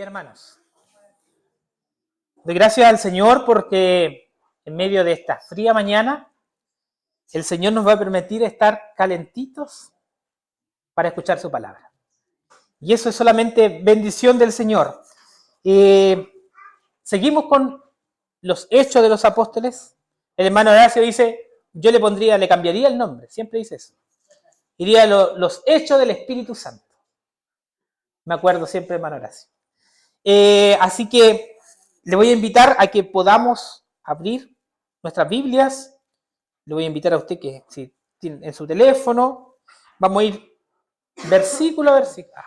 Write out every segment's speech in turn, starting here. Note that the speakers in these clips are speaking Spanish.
hermanos. Doy gracias al Señor porque en medio de esta fría mañana, el Señor nos va a permitir estar calentitos para escuchar su palabra. Y eso es solamente bendición del Señor. Seguimos con los hechos de los apóstoles. El hermano Horacio dice, yo le cambiaría el nombre, siempre dice eso. Diría los hechos del Espíritu Santo. Me acuerdo siempre, hermano Horacio. Así que le voy a invitar a que podamos abrir nuestras Biblias. Le voy a invitar a usted que si tiene en su teléfono, vamos a ir versículo a versículo.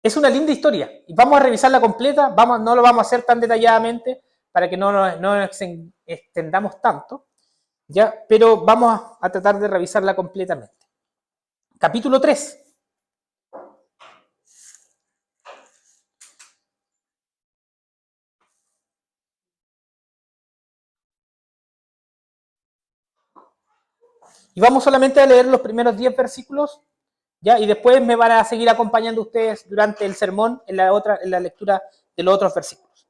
Es una linda historia y vamos a revisarla completa. No lo vamos a hacer tan detalladamente para que no nos extendamos tanto, ¿ya? Pero vamos a tratar de revisarla completamente. Capítulo 3. Y vamos solamente a leer los primeros 10 versículos, ¿ya? Y después me van a seguir acompañando ustedes durante el sermón en la lectura de los otros versículos.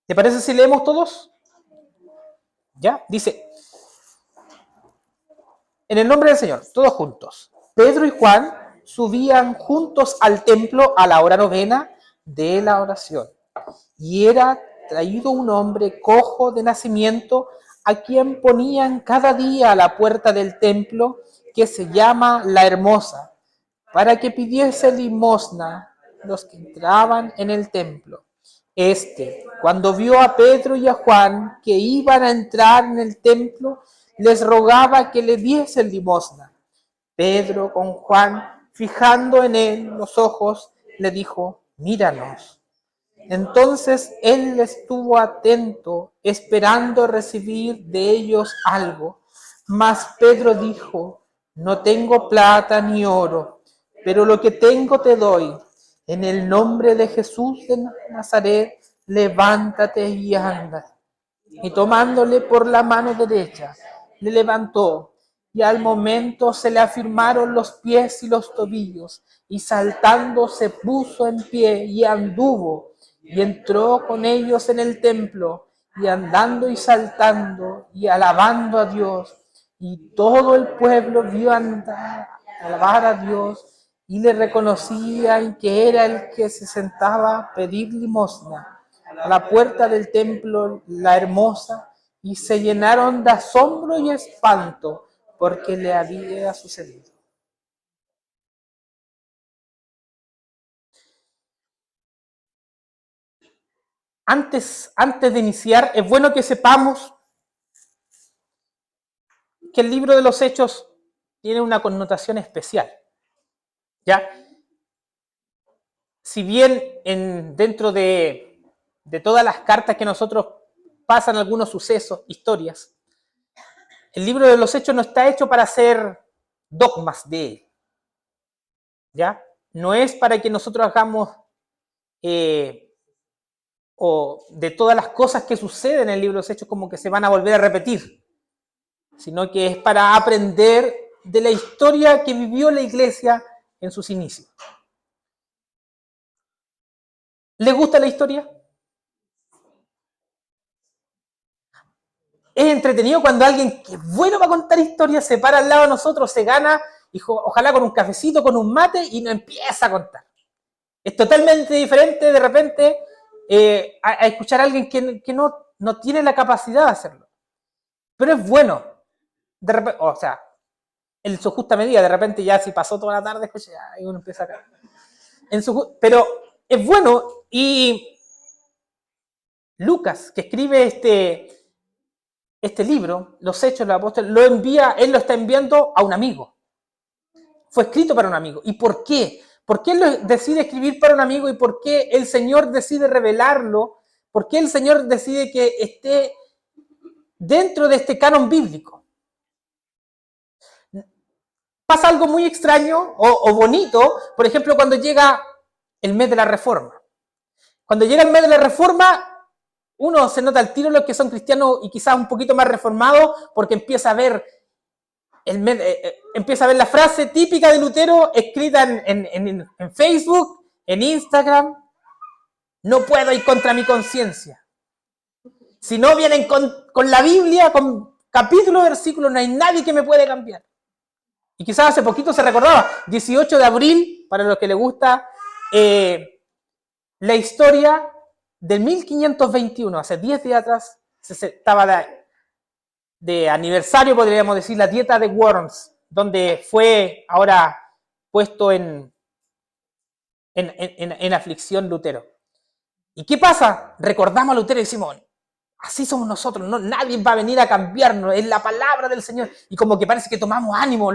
¿Te parece si leemos todos? ¿Ya? Dice, en el nombre del Señor, todos juntos. Pedro y Juan subían juntos al templo a la hora novena de la oración. Y era traído un hombre cojo de nacimiento, a quien ponían cada día a la puerta del templo, que se llama La Hermosa, para que pidiese limosna los que entraban en el templo. Cuando vio a Pedro y a Juan que iban a entrar en el templo, les rogaba que le diesen limosna. Pedro con Juan, fijando en él los ojos, le dijo, míranos. Entonces él estuvo atento, esperando recibir de ellos algo. Mas Pedro dijo, no tengo plata ni oro, pero lo que tengo te doy. En el nombre de Jesús de Nazaret, levántate y anda. Y tomándole por la mano derecha, le levantó, y al momento se le afirmaron los pies y los tobillos, y saltando se puso en pie y anduvo, y entró con ellos en el templo, y andando y saltando y alabando a Dios. Y todo el pueblo vio alabar a Dios, y le reconocían que era el que se sentaba a pedir limosna a la puerta del templo La Hermosa, y se llenaron de asombro y espanto porque le había sucedido. Antes de iniciar, es bueno que sepamos que el libro de los Hechos tiene una connotación especial, ¿ya? Si bien dentro de todas las cartas que nosotros pasan algunos sucesos, historias, el libro de los Hechos no está hecho para hacer dogmas de él, ¿ya? No es para que nosotros hagamos o de todas las cosas que suceden en el libro de los Hechos como que se van a volver a repetir, sino que es para aprender de la historia que vivió la iglesia en sus inicios. ¿Les gusta la historia? Es entretenido cuando alguien que es bueno para contar historias se para al lado de nosotros, se gana, ojalá con un cafecito, con un mate, y nos empieza a contar. Es totalmente diferente de repente a escuchar a alguien que no tiene la capacidad de hacerlo. Pero es bueno. De repente, o sea, en su justa medida, de repente ya si pasó toda la tarde, pues ya uno empieza acá. Pero es bueno, y Lucas, que escribe este libro, Los Hechos de los Apóstoles, él lo está enviando a un amigo. Fue escrito para un amigo. ¿Y por qué? ¿Por qué él decide escribir para un amigo y por qué el Señor decide revelarlo? ¿Por qué el Señor decide que esté dentro de este canon bíblico? Pasa algo muy extraño o bonito, por ejemplo, cuando llega el mes de la Reforma. Cuando llega el mes de la Reforma, uno se nota al tiro los que son cristianos y quizás un poquito más reformados, porque empieza a ver empieza a ver la frase típica de Lutero escrita en Facebook, en Instagram: no puedo ir contra mi conciencia. Si no vienen con la Biblia, con capítulo, versículo, no hay nadie que me puede cambiar. Y quizás hace poquito se recordaba, 18 de abril, para los que les gusta, la historia del 1521, hace 10 días atrás, estaba de aniversario, podríamos decir, la dieta de Worms, donde fue ahora puesto en aflicción Lutero. ¿Y qué pasa? Recordamos a Lutero y decimos: así somos nosotros, no, nadie va a venir a cambiarnos, es la palabra del Señor. Y como que parece que tomamos ánimo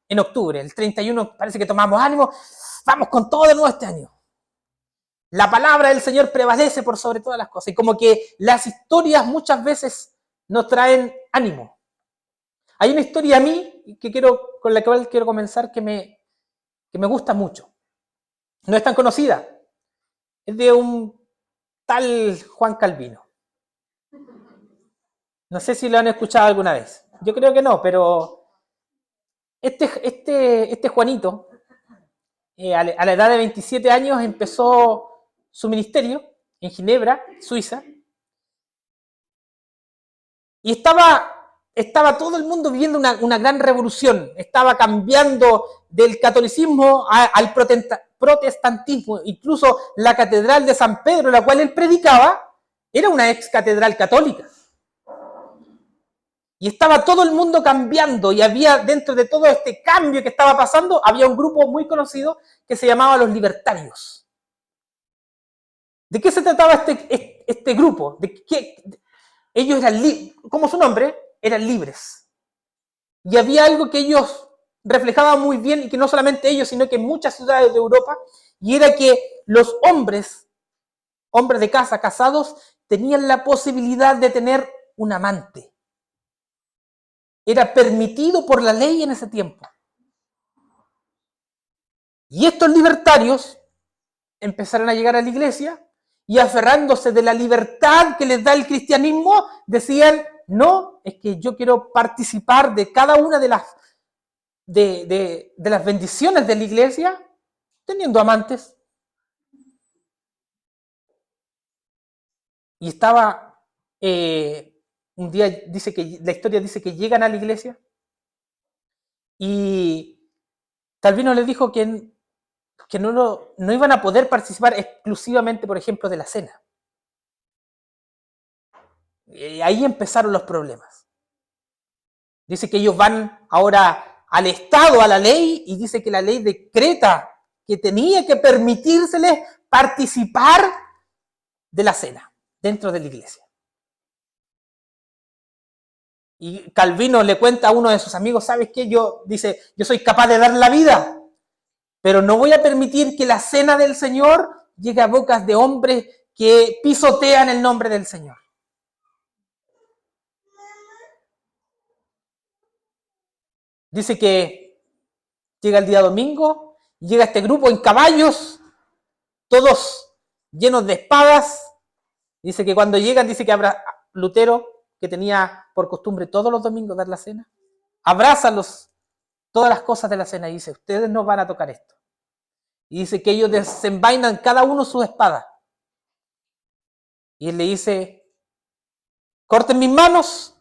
en octubre, el 31 parece que tomamos ánimo, vamos con todo de nuevo este año. La palabra del Señor prevalece por sobre todas las cosas. Y como que las historias muchas veces nos traen ánimo. Hay una historia a mí con la cual quiero comenzar que me gusta mucho. No es tan conocida. Es de un tal Juan Calvino. No sé si lo han escuchado alguna vez. Yo creo que no, pero este Juanito, a la edad de 27 años, empezó su ministerio en Ginebra, Suiza, y estaba todo el mundo viviendo una gran revolución. Estaba cambiando del catolicismo al protestantismo. Incluso la catedral de San Pedro, la cual él predicaba, era una ex catedral católica. Y estaba todo el mundo cambiando, y había, dentro de todo este cambio que estaba pasando, había un grupo muy conocido que se llamaba los libertarios. ¿De qué se trataba este grupo? Ellos eran, como su nombre, eran libres. Y había algo que ellos reflejaban muy bien, y que no solamente ellos, sino que muchas ciudades de Europa, y era que los hombres de casa, casados, tenían la posibilidad de tener un amante. Era permitido por la ley en ese tiempo. Y estos libertarios empezaron a llegar a la iglesia, y aferrándose de la libertad que les da el cristianismo, decían: no, es que yo quiero participar de cada una de las bendiciones de la iglesia teniendo amantes. Y estaba, un día la historia dice que llegan a la iglesia, y Calvino les dijo que no iban a poder participar exclusivamente, por ejemplo, de la cena. Y ahí empezaron los problemas. Dice que ellos van ahora al Estado, a la ley, y dice que la ley decreta que tenía que permitírseles participar de la cena dentro de la iglesia. Y Calvino le cuenta a uno de sus amigos: ¿sabes qué? Dice, yo soy capaz de dar la vida, pero no voy a permitir que la cena del Señor llegue a bocas de hombres que pisotean el nombre del Señor. Dice que llega el día domingo, llega este grupo en caballos, todos llenos de espadas. Dice que cuando llegan, dice que habrá Lutero, que tenía por costumbre todos los domingos dar la cena, abraza todas las cosas de la cena y dice: ustedes no van a tocar esto. Y dice que ellos desenvainan cada uno su espada. Y él le dice: corten mis manos,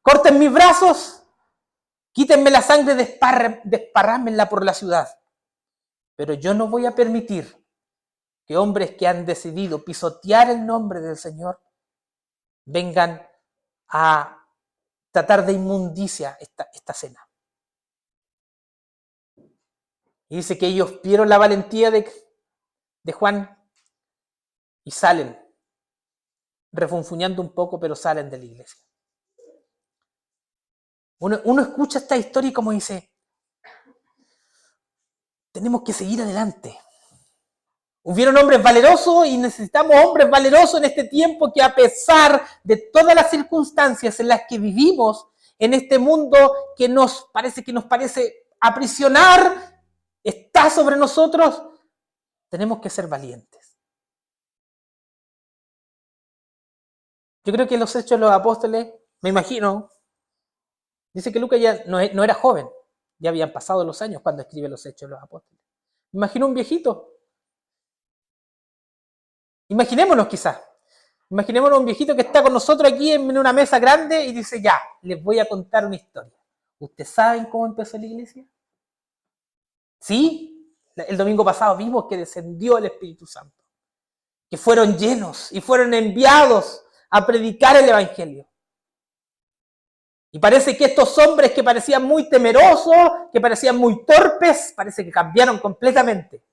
corten mis brazos, quítenme la sangre, desparrámenla por la ciudad. Pero yo no voy a permitir que hombres que han decidido pisotear el nombre del Señor vengan a tratar de inmundicia esta cena. Y dice que ellos vieron la valentía de Juan y salen, refunfuñando un poco, pero salen de la iglesia. Uno escucha esta historia y como dice: tenemos que seguir adelante. Hubieron hombres valerosos, y necesitamos hombres valerosos en este tiempo, que a pesar de todas las circunstancias en las que vivimos, en este mundo que nos parece aprisionar, está sobre nosotros, tenemos que ser valientes. Yo creo que los Hechos de los Apóstoles, me imagino, Dice que Lucas ya no era joven, ya habían pasado los años cuando escribe los Hechos de los Apóstoles. Me imagino un viejito. Imaginémonos quizás. Imaginémonos un viejito que está con nosotros aquí en una mesa grande y dice, ya, les voy a contar una historia. ¿Ustedes saben cómo empezó la iglesia? Sí, el domingo pasado vimos que descendió el Espíritu Santo, que fueron llenos y fueron enviados a predicar el Evangelio. Y parece que estos hombres que parecían muy temerosos, que parecían muy torpes, parece que cambiaron completamente.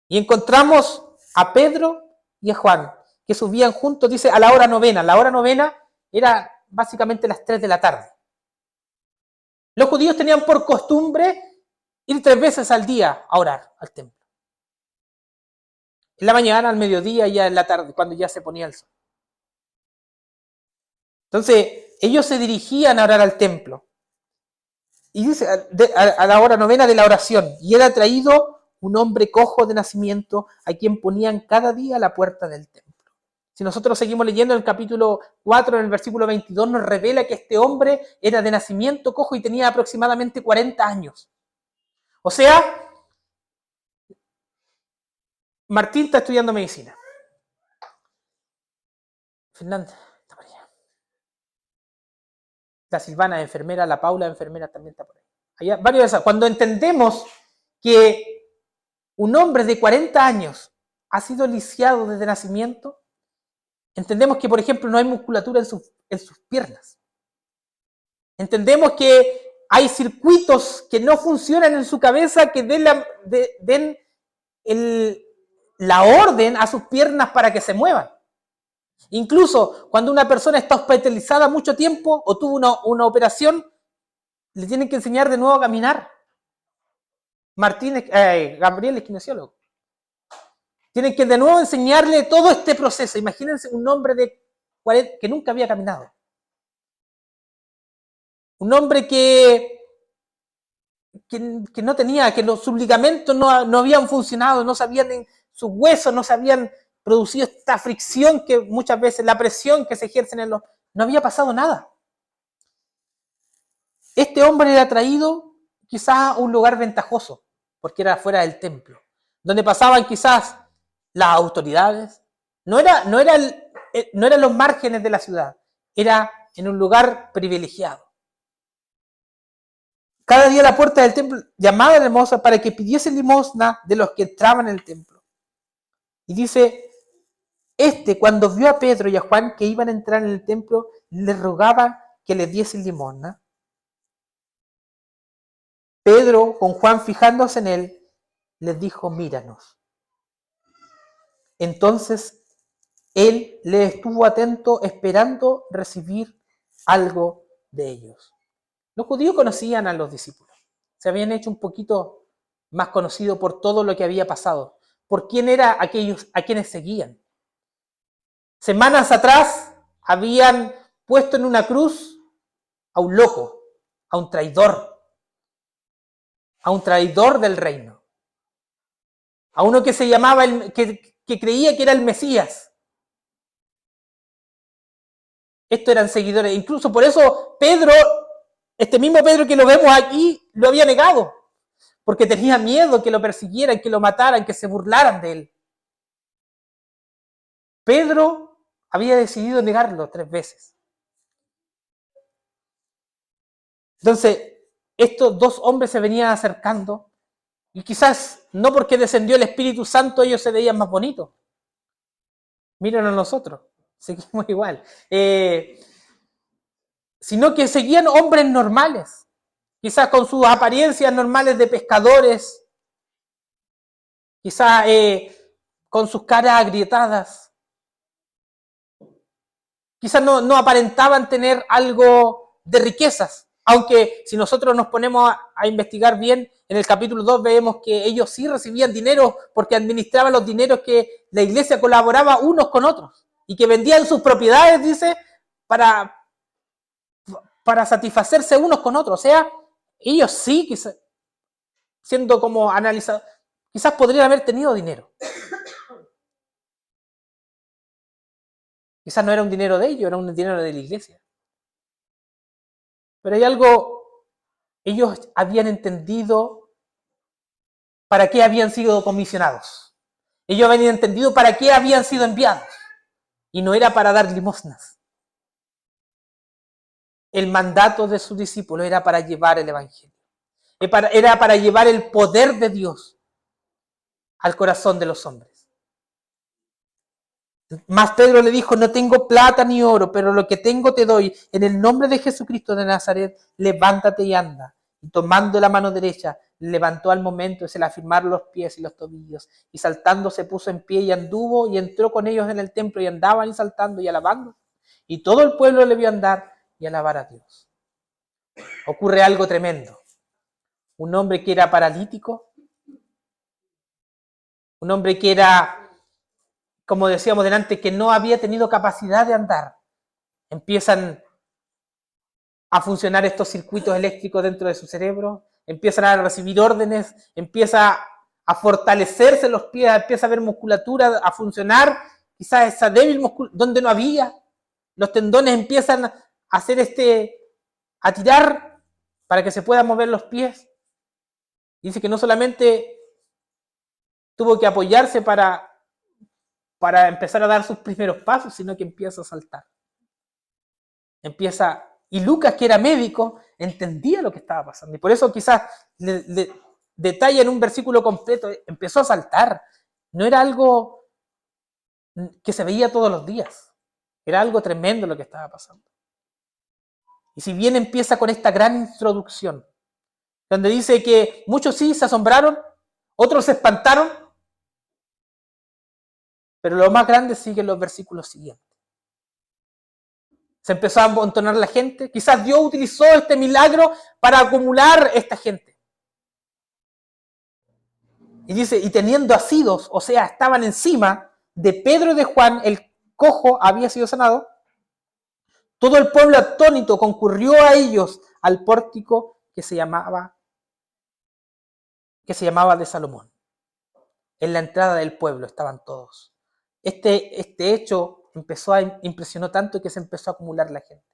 Y encontramos a Pedro y a Juan, que subían juntos, dice, a la hora novena. La hora novena era básicamente las 3 de la tarde. Los judíos tenían por costumbre ir 3 veces al día a orar al templo. En la mañana, al mediodía y ya en la tarde, cuando ya se ponía el sol. Entonces, ellos se dirigían a orar al templo. Y dice, a la hora novena de la oración. Y era traído un hombre cojo de nacimiento a quien ponían cada día a la puerta del templo. Si nosotros seguimos leyendo en el capítulo 4, en el versículo 22, nos revela que este hombre era de nacimiento cojo y tenía aproximadamente 40 años. O sea, Martín está estudiando medicina. Fernanda está por allá. La Silvana, enfermera, la Paula, enfermera, también está por ahí. Hay varios de esas. Cuando entendemos que un hombre de 40 años ha sido lisiado desde nacimiento, entendemos que, por ejemplo, no hay musculatura en sus piernas. Entendemos que hay circuitos que no funcionan en su cabeza que den la orden a sus piernas para que se muevan. Incluso cuando una persona está hospitalizada mucho tiempo o tuvo una operación, le tienen que enseñar de nuevo a caminar. Gabriel es kinesiólogo. Tienen que de nuevo enseñarle todo este proceso. Imagínense un hombre de 40 que nunca había caminado. Un hombre que no tenía, que sus ligamentos no habían funcionado, no sabían, sus huesos no se habían producido esta fricción que muchas veces, la presión que se ejerce no había pasado nada. Este hombre era traído quizás a un lugar ventajoso, porque era fuera del templo, donde pasaban quizás las autoridades. No eran los márgenes de la ciudad, era en un lugar privilegiado. Cada día a la puerta del templo llamaba a la hermosa para que pidiese limosna de los que entraban en el templo. Y dice, cuando vio a Pedro y a Juan que iban a entrar en el templo, le rogaba que les diesen limosna. Pedro, con Juan fijándose en él, les dijo, míranos. Entonces, él le estuvo atento esperando recibir algo de ellos. Los judíos conocían a los discípulos. Se habían hecho un poquito más conocidos por todo lo que había pasado, por quién eran aquellos a quienes seguían. Semanas atrás habían puesto en una cruz a un loco, a un traidor del reino, a uno que se llamaba, que creía que era el Mesías. Estos eran seguidores, incluso por eso Pedro, este mismo Pedro que lo vemos aquí, lo había negado, porque tenía miedo que lo persiguieran, que lo mataran, que se burlaran de él. Pedro había decidido negarlo 3 veces. Entonces, estos 2 hombres se venían acercando y quizás no porque descendió el Espíritu Santo ellos se veían más bonitos. Mírenos nosotros, seguimos igual. Sino que seguían hombres normales, quizás con sus apariencias normales de pescadores, quizás con sus caras agrietadas. Quizás no aparentaban tener algo de riquezas, aunque si nosotros nos ponemos a investigar bien, en el capítulo 2 vemos que ellos sí recibían dinero porque administraban los dineros que la iglesia colaboraba unos con otros y que vendían sus propiedades, dice, para satisfacerse unos con otros. O sea, ellos sí, quizás, siendo como analizados, quizás podrían haber tenido dinero. Quizás no era un dinero de ellos, era un dinero de la iglesia. Pero hay algo, ellos habían entendido para qué habían sido comisionados. Ellos habían entendido para qué habían sido enviados. Y no era para dar limosnas. El mandato de sus discípulos era para llevar el evangelio. Era para llevar el poder de Dios al corazón de los hombres. Mas Pedro le dijo, no tengo plata ni oro, pero lo que tengo te doy. En el nombre de Jesucristo de Nazaret, levántate y anda. Y tomando la mano derecha, levantó al momento y se le afirmaron los pies y los tobillos. Y saltando se puso en pie y anduvo y entró con ellos en el templo y andaban y saltando y alabando. Y todo el pueblo le vio andar y alabar a Dios. Ocurre algo tremendo. Un hombre que era paralítico, un hombre que era, como decíamos delante, que no había tenido capacidad de andar. Empiezan a funcionar estos circuitos eléctricos dentro de su cerebro, empiezan a recibir órdenes, empieza a fortalecerse los pies, empieza a haber musculatura, a funcionar, quizás esa débil musculatura, donde no había, los tendones empiezan a hacer a tirar para que se puedan mover los pies. Dice que no solamente tuvo que apoyarse para empezar a dar sus primeros pasos, sino que empieza a saltar. Y Lucas, que era médico, entendía lo que estaba pasando. Y por eso quizás le detalla en un versículo completo, empezó a saltar. No era algo que se veía todos los días. Era algo tremendo lo que estaba pasando. Y si bien empieza con esta gran introducción, donde dice que muchos sí se asombraron, otros se espantaron, pero lo más grande sigue en los versículos siguientes. Se empezó a amontonar la gente. Quizás Dios utilizó este milagro para acumular esta gente. Y dice, y teniendo asidos, o sea, estaban encima de Pedro y de Juan, el cojo había sido sanado. Todo el pueblo atónito concurrió a ellos al pórtico que se llamaba de Salomón. En la entrada del pueblo estaban todos. Este hecho impresionó tanto que se empezó a acumular la gente.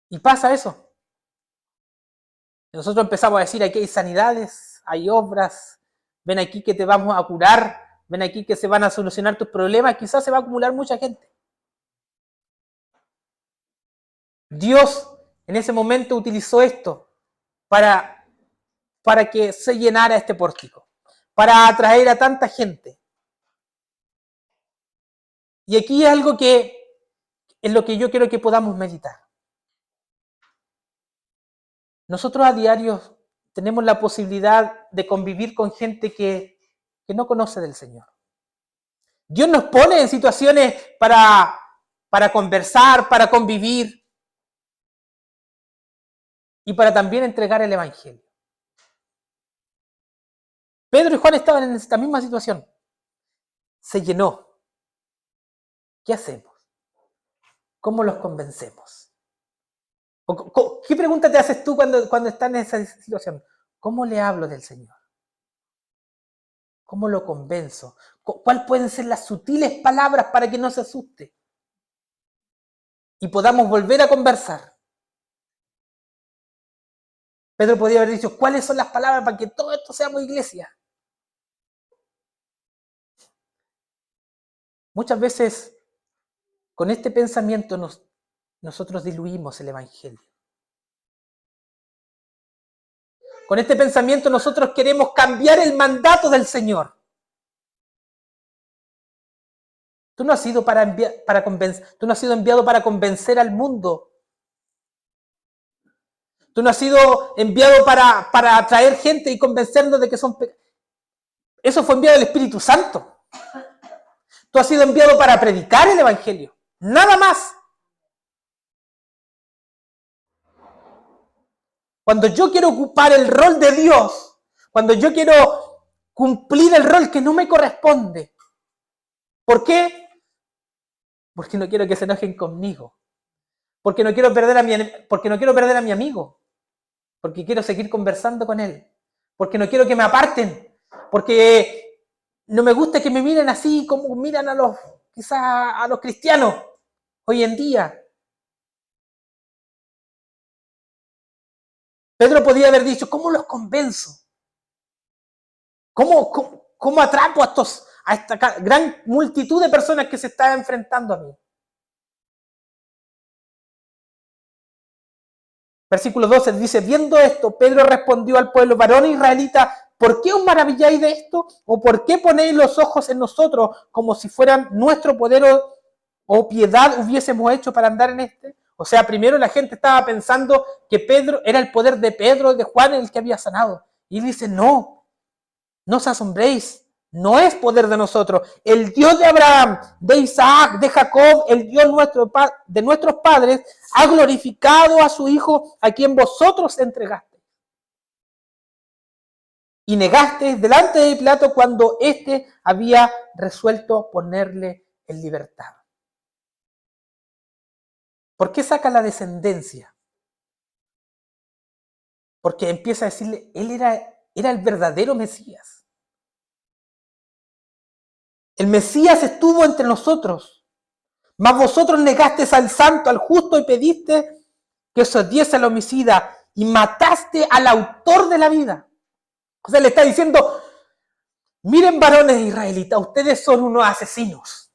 Y pasa eso. Nosotros empezamos a decir, aquí hay sanidades, hay obras, ven aquí que te vamos a curar, ven aquí que se van a solucionar tus problemas, quizás se va a acumular mucha gente. Dios en ese momento utilizó esto para que se llenara este pórtico, para atraer a tanta gente. Y aquí es algo que es lo que yo quiero que podamos meditar. Nosotros a diario tenemos la posibilidad de convivir con gente que no conoce del Señor. Dios nos pone en situaciones para conversar, para convivir y para también entregar el Evangelio. Pedro y Juan estaban en esta misma situación. Se llenó. ¿Qué hacemos? ¿Cómo los convencemos? ¿Qué pregunta te haces tú cuando estás en esa situación? ¿Cómo le hablo del Señor? ¿Cómo lo convenzo? ¿Cuáles pueden ser las sutiles palabras para que no se asuste? Y podamos volver a conversar. Pedro podría haber dicho, ¿cuáles son las palabras para que todo esto seamos iglesia? Muchas veces, con este pensamiento, nosotros diluimos el Evangelio. Con este pensamiento nosotros queremos cambiar el mandato del Señor. Tú no has sido tú no has sido enviado para convencer al mundo. Tú no has sido enviado para atraer gente y convencernos de que son pecadores. Eso fue enviado el Espíritu Santo. Tú has sido enviado para predicar el Evangelio. Nada más. Cuando yo quiero ocupar el rol de Dios, cuando yo quiero cumplir el rol que no me corresponde. ¿Por qué? Porque no quiero que se enojen conmigo. Porque no quiero perder a mi amigo. Porque quiero seguir conversando con él. Porque no quiero que me aparten. Porque no me gusta que me miren así como miran quizás a los cristianos hoy en día. Pedro podía haber dicho, ¿cómo los convenzo? ¿Cómo atrapo a esta gran multitud de personas que se están enfrentando a mí? Versículo 12 dice, viendo esto, Pedro respondió al pueblo, varón israelita, ¿por qué os maravilláis de esto? ¿O por qué ponéis los ojos en nosotros como si fueran nuestro poder o piedad hubiésemos hecho para andar en este? O sea, primero la gente estaba pensando que Pedro era el poder de Pedro, de Juan, el que había sanado. Y él dice, no os asombréis, no es poder de nosotros. El Dios de Abraham, de Isaac, de Jacob, el Dios de nuestros padres, ha glorificado a su Hijo, a quien vosotros entregasteis. Y negasteis delante de Pilato cuando éste había resuelto ponerle en libertad. ¿Por qué saca la descendencia? Porque empieza a decirle, él era el verdadero Mesías. El Mesías estuvo entre nosotros, mas vosotros negasteis al santo, al justo, y pediste que os diese al homicida, y mataste al autor de la vida. O sea, le está diciendo, miren varones israelitas, ustedes son unos asesinos.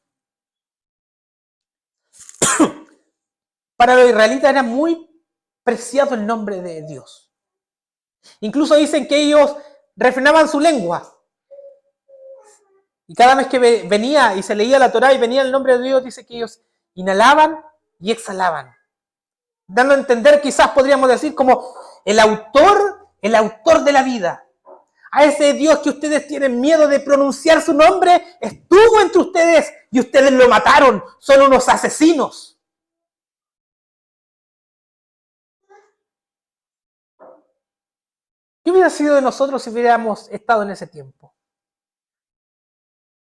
Para los israelitas era muy preciado el nombre de Dios. Incluso dicen que ellos refrenaban su lengua. Y cada vez que venía y se leía la Torá y venía el nombre de Dios, dice que ellos inhalaban y exhalaban. Dando a entender, quizás podríamos decir, como el autor de la vida. A ese Dios que ustedes tienen miedo de pronunciar su nombre, estuvo entre ustedes y ustedes lo mataron. Son unos asesinos. ¿Qué hubiera sido de nosotros si hubiéramos estado en ese tiempo?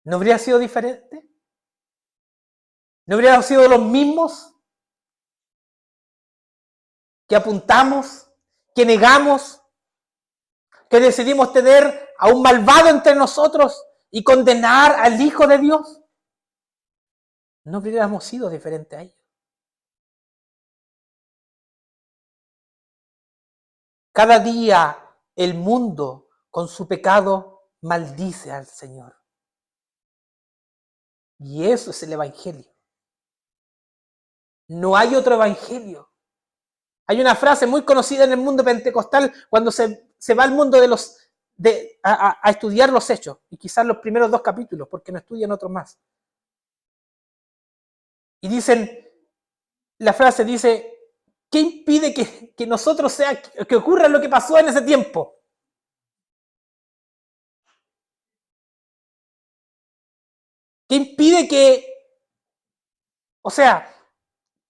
¿No habría sido diferente? ¿No habríamos sido los mismos que apuntamos, que negamos, que decidimos tener a un malvado entre nosotros y condenar al Hijo de Dios? No hubiéramos sido diferentes a ellos. Cada día el mundo con su pecado maldice al Señor. Y eso es el Evangelio. No hay otro Evangelio. Hay una frase muy conocida en el mundo pentecostal cuando se va al mundo a estudiar los hechos, y quizás los primeros 2 capítulos, porque no estudian otros más. Y la frase dice, ¿qué impide que nosotros que ocurra lo que pasó en ese tiempo? ¿Qué impide que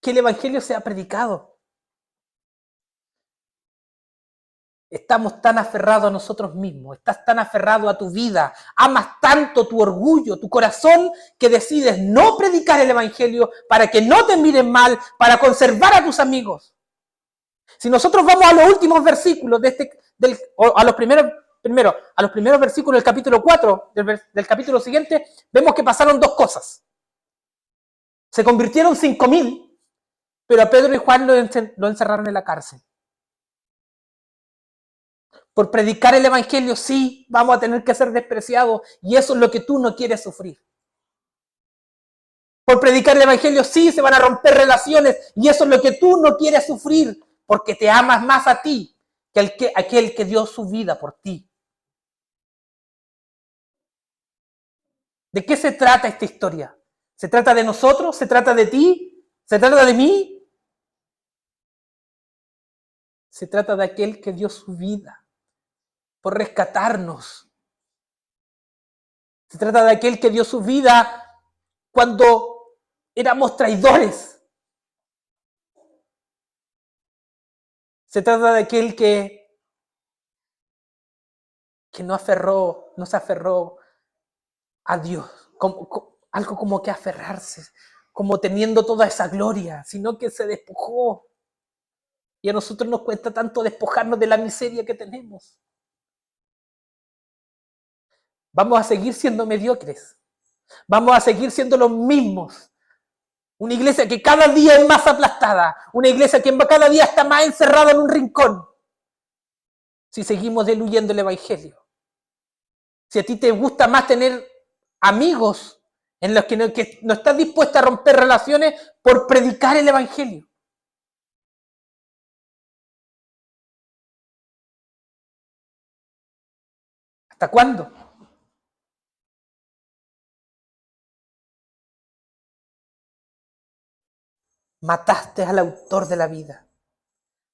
el Evangelio sea predicado? Estamos tan aferrados a nosotros mismos, estás tan aferrado a tu vida, amas tanto tu orgullo, tu corazón, que decides no predicar el Evangelio para que no te miren mal, para conservar a tus amigos. Si nosotros vamos a los últimos versículos a los primeros versículos del capítulo 4, del capítulo siguiente, vemos que pasaron 2 cosas. Se convirtieron 5.000, pero a Pedro y Juan lo encerraron en la cárcel. Por predicar el Evangelio, sí, vamos a tener que ser despreciados, y eso es lo que tú no quieres sufrir. Por predicar el Evangelio, sí, se van a romper relaciones, y eso es lo que tú no quieres sufrir, porque te amas más a ti que aquel que dio su vida por ti. ¿De qué se trata esta historia? ¿Se trata de nosotros? ¿Se trata de ti? ¿Se trata de mí? Se trata de aquel que dio su vida por rescatarnos. Se trata de aquel que dio su vida cuando éramos traidores. Se trata de aquel que no se aferró a Dios, algo como que aferrarse, como teniendo toda esa gloria, sino que se despojó. Y a nosotros nos cuesta tanto despojarnos de la miseria que tenemos. Vamos a seguir siendo mediocres. Vamos a seguir siendo los mismos. Una iglesia que cada día es más aplastada. Una iglesia que cada día está más encerrada en un rincón. si seguimos diluyendo el Evangelio? Si a ti te gusta más tener amigos en los que no estás dispuesta a romper relaciones por predicar el Evangelio. ¿Hasta cuándo? Mataste al autor de la vida,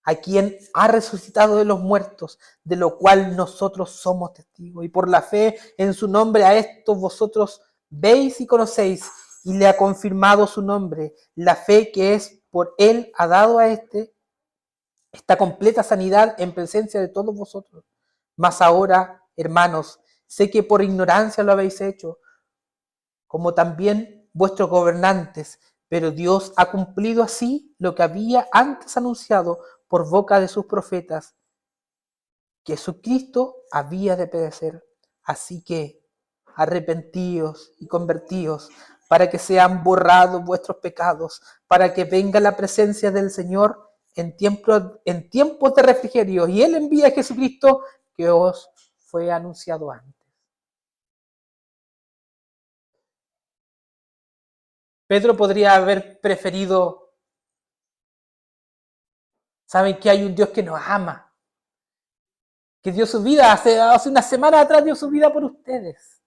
a quien ha resucitado de los muertos, de lo cual nosotros somos testigos. Y por la fe en su nombre a esto vosotros veis y conocéis, y le ha confirmado su nombre. La fe que es por él ha dado a esta completa sanidad en presencia de todos vosotros. Mas ahora, hermanos, sé que por ignorancia lo habéis hecho, como también vuestros gobernantes, pero Dios ha cumplido así lo que había antes anunciado por boca de sus profetas, que Jesucristo había de perecer. Así que arrepentíos y convertíos para que sean borrados vuestros pecados, para que venga la presencia del Señor en tiempos de refrigerio, y Él envía a Jesucristo que os fue anunciado antes. Pedro podría haber preferido, saben que hay un Dios que nos ama, que dio su vida, hace una semana atrás dio su vida por ustedes.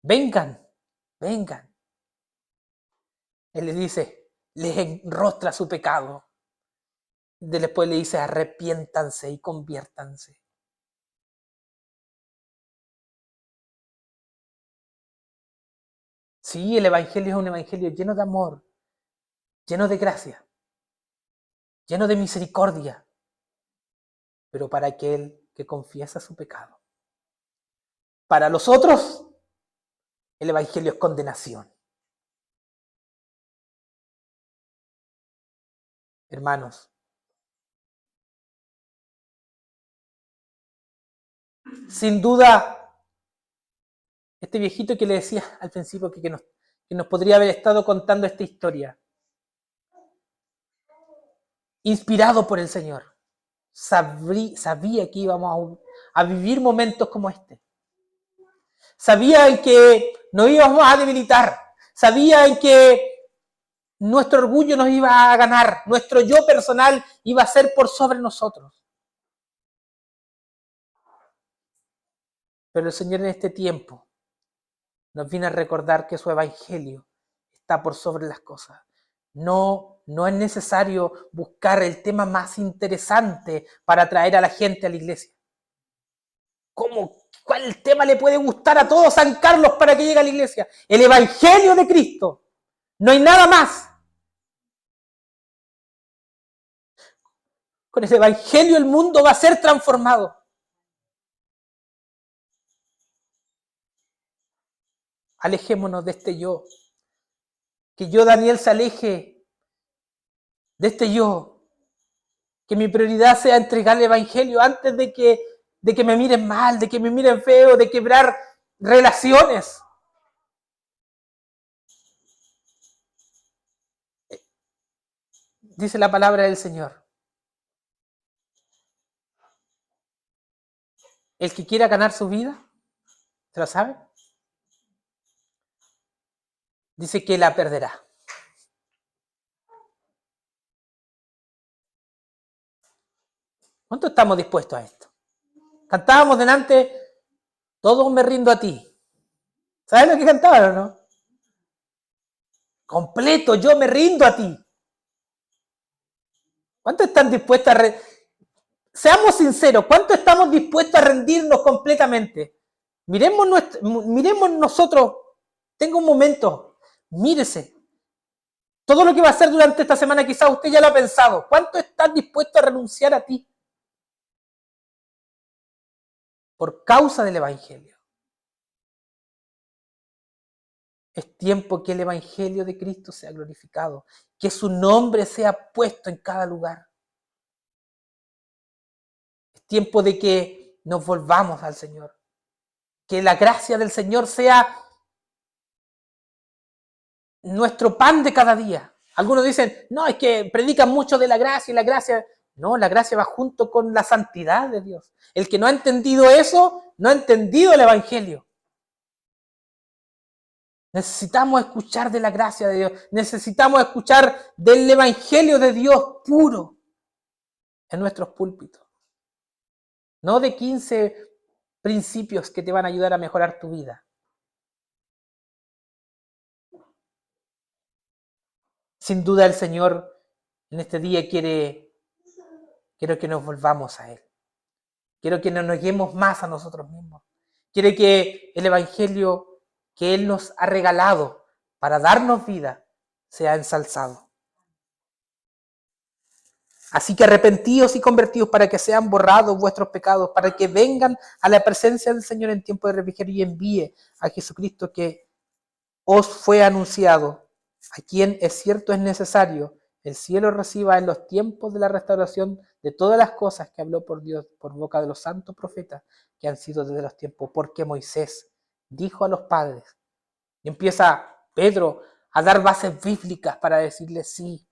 Vengan, vengan. Él les dice, les enrostra su pecado. Después le dice, arrepiéntanse y conviértanse. Sí, el Evangelio es un Evangelio lleno de amor, lleno de gracia, lleno de misericordia, pero para aquel que confiesa su pecado. Para los otros, el Evangelio es condenación. Hermanos, sin duda, este viejito que le decía al principio que nos podría haber estado contando esta historia, inspirado por el Señor, sabía que íbamos a vivir momentos como este. Sabía en que nos íbamos a debilitar. Sabía en que nuestro orgullo nos iba a ganar. Nuestro yo personal iba a ser por sobre nosotros. Pero el Señor en este tiempo nos viene a recordar que su evangelio está por sobre las cosas. No es necesario buscar el tema más interesante para atraer a la gente a la iglesia. ¿Cuál tema le puede gustar a todo San Carlos para que llegue a la iglesia? El evangelio de Cristo. No hay nada más. Con ese evangelio el mundo va a ser transformado. Alejémonos de este yo. Que yo, Daniel, se aleje de este yo. Que mi prioridad sea entregar el evangelio antes de que me miren mal, de que me miren feo, de quebrar relaciones. Dice la palabra del Señor. El que quiera ganar su vida, ¿se lo sabe? Dice que la perderá. ¿Cuánto estamos dispuestos a esto? Cantábamos delante, todo me rindo a ti. ¿Sabes lo que cantaban o no? Completo, yo me rindo a ti. ¿Cuánto están dispuestos a Seamos sinceros, ¿cuánto estamos dispuestos a rendirnos completamente? Miremos nosotros, tenga un momento, mírese. Todo lo que va a hacer durante esta semana quizás usted ya lo ha pensado. ¿Cuánto estás dispuesto a renunciar a ti? Por causa del evangelio. Es tiempo que el evangelio de Cristo sea glorificado, que su nombre sea puesto en cada lugar. Es tiempo de que nos volvamos al Señor, que la gracia del Señor sea nuestro pan de cada día. Algunos dicen, no, es que predican mucho de la gracia y la gracia. No, la gracia va junto con la santidad de Dios. El que no ha entendido eso, no ha entendido el Evangelio. Necesitamos escuchar de la gracia de Dios. Necesitamos escuchar del Evangelio de Dios puro en nuestros púlpitos. No de 15 principios que te van a ayudar a mejorar tu vida. Sin duda el Señor en este día quiero que nos volvamos a Él. Quiero que nos neguemos más a nosotros mismos. Quiere que el Evangelio que Él nos ha regalado para darnos vida sea ensalzado. Así que arrepentíos y convertidos para que sean borrados vuestros pecados, para que vengan a la presencia del Señor en tiempo de refrigerio y envíe a Jesucristo que os fue anunciado, a quien es cierto es necesario el cielo reciba en los tiempos de la restauración de todas las cosas que habló por Dios por boca de los santos profetas que han sido desde los tiempos, porque Moisés dijo a los padres, y empieza Pedro a dar bases bíblicas para decirles sí,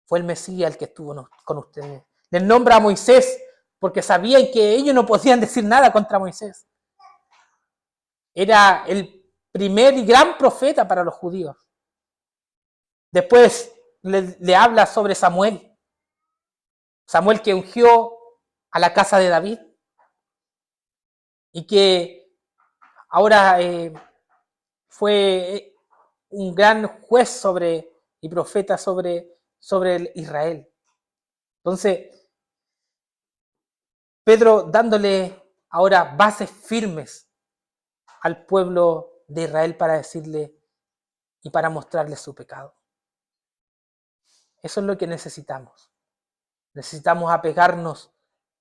fue el Mesías el que estuvo con ustedes. Les nombra a Moisés porque sabían que ellos no podían decir nada contra Moisés. Era el primer y gran profeta para los judíos. Después le habla sobre Samuel. Samuel que ungió a la casa de David y que ahora fue un gran juez y profeta sobre Israel. Entonces, Pedro dándole ahora bases firmes al pueblo de Israel para decirle y para mostrarle su pecado. Eso es lo que necesitamos. Necesitamos apegarnos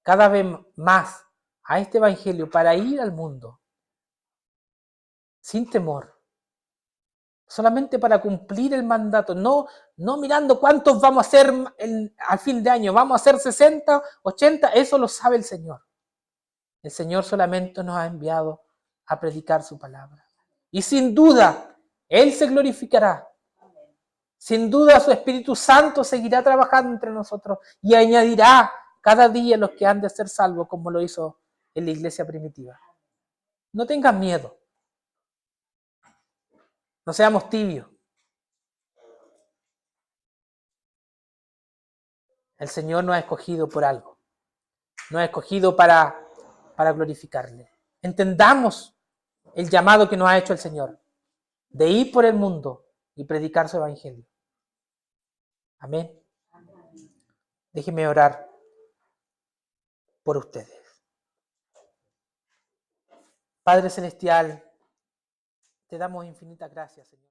cada vez más a este evangelio para ir al mundo sin temor, solamente para cumplir el mandato, no mirando cuántos vamos a hacer al fin de año, vamos a hacer 60, 80, eso lo sabe el Señor. El Señor solamente nos ha enviado a predicar su palabra. Y sin duda, Él se glorificará. Sin duda, su Espíritu Santo seguirá trabajando entre nosotros y añadirá cada día los que han de ser salvos, como lo hizo en la iglesia primitiva. No tengan miedo. No seamos tibios. El Señor nos ha escogido por algo. Nos ha escogido para glorificarle. Entendamos el llamado que nos ha hecho el Señor de ir por el mundo y predicar su evangelio. Amén. Déjenme orar por ustedes. Padre Celestial, te damos infinitas gracias, Señor.